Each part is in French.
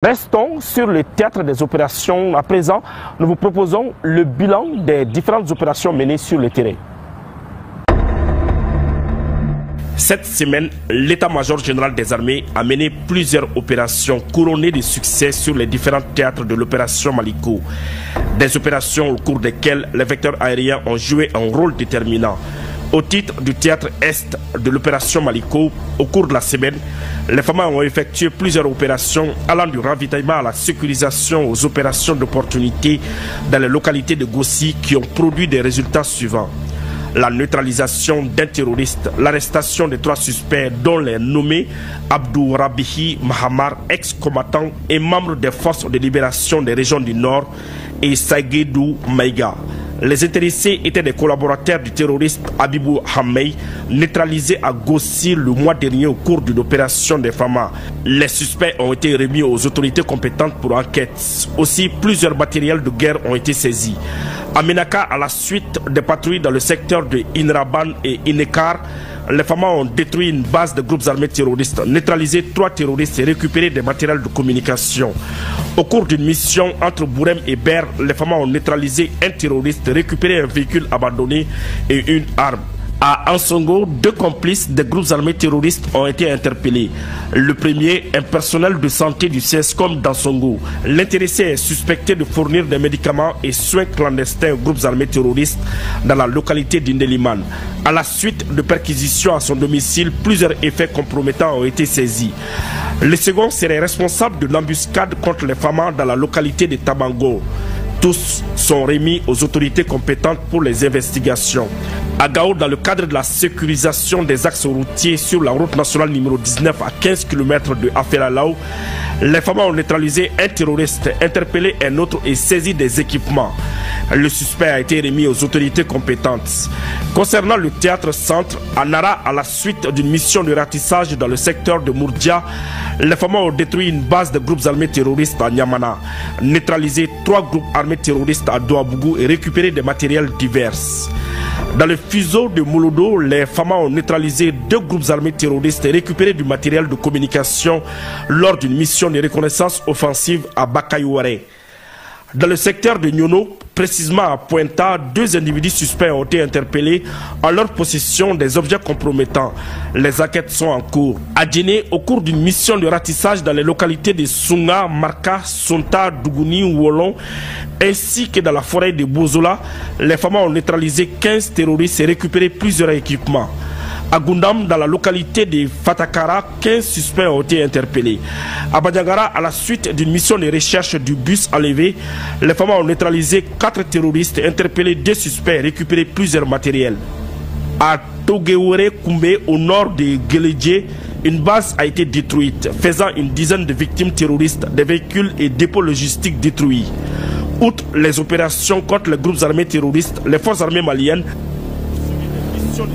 Restons sur le théâtre des opérations. À présent, nous vous proposons le bilan des différentes opérations menées sur le terrain. Cette semaine, l'état-major général des armées a mené plusieurs opérations couronnées de succès sur les différents théâtres de l'opération Maliko. Des opérations au cours desquelles les vecteurs aériens ont joué un rôle déterminant. Au titre du théâtre Est de l'opération Maliko, au cours de la semaine, les FAMA ont effectué plusieurs opérations allant du ravitaillement à la sécurisation aux opérations d'opportunité dans les localités de Gossi qui ont produit des résultats suivants. La neutralisation d'un terroriste, l'arrestation de 3 suspects dont les nommés Abdou Rabihi Mahamar, ex-combattant et membre des forces de libération des régions du Nord, et Saïguedou Maïga. Les intéressés étaient des collaborateurs du terroriste Abibou Hamey, neutralisé à Gossi le mois dernier au cours d'une opération des FAMA. Les suspects ont été remis aux autorités compétentes pour enquête. Aussi, plusieurs matériels de guerre ont été saisis. À Menaka, à la suite des patrouilles dans le secteur de Inraban et Inekar, les FAMA ont détruit une base de groupes armés terroristes, neutralisé 3 terroristes et récupéré des matériels de communication. Au cours d'une mission entre Bourem et Ber, les FAMA ont neutralisé un terroriste, récupéré un véhicule abandonné et une arme. À Ansongo, 2 complices des groupes armés terroristes ont été interpellés. Le premier, un personnel de santé du CESCOM d'Ansongo. L'intéressé est suspecté de fournir des médicaments et soins clandestins aux groupes armés terroristes dans la localité d'Indeliman. À la suite de perquisitions à son domicile, plusieurs effets compromettants ont été saisis. Le second serait responsable de l'embuscade contre les FAMA dans la localité de Tabango. Tous sont remis aux autorités compétentes pour les investigations. À Gao, dans le cadre de la sécurisation des axes routiers sur la route nationale numéro 19 à 15 km de Aferalao, les FAMA ont neutralisé un terroriste, interpellé un autre et saisi des équipements. Le suspect a été remis aux autorités compétentes. Concernant le théâtre centre, à Nara, à la suite d'une mission de ratissage dans le secteur de Mourdia, les FAMA ont détruit une base de groupes armés terroristes à Nyamana, neutralisé 3 groupes armés terroristes à Douabougou et récupéré des matériels divers. Dans le fuseau de Molodo, les FAMA ont neutralisé 2 groupes armés terroristes et récupéré du matériel de communication lors d'une mission de reconnaissance offensive à Bakayouare. Dans le secteur de Nyono, précisément à Pointa, 2 individus suspects ont été interpellés en leur possession des objets compromettants. Les enquêtes sont en cours. À Djéné, au cours d'une mission de ratissage dans les localités de Sunga, Marka, Sonta, Dougouni, Wolon, ainsi que dans la forêt de Bozola, les FAMA ont neutralisé 15 terroristes et récupéré plusieurs équipements. À Gundam, dans la localité de Fatakara, 15 suspects ont été interpellés. À Badiangara, à la suite d'une mission de recherche du bus enlevé, les FAMA ont neutralisé 4 terroristes, interpellé 2 suspects et récupéré plusieurs matériels. À Togeore Koumbe, au nord de Geledje, une base a été détruite, faisant une dizaine de victimes terroristes, des véhicules et dépôts logistiques détruits. Outre les opérations contre les groupes armés terroristes, les forces armées maliennes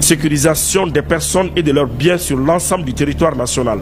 sécurisation des personnes et de leurs biens sur l'ensemble du territoire national.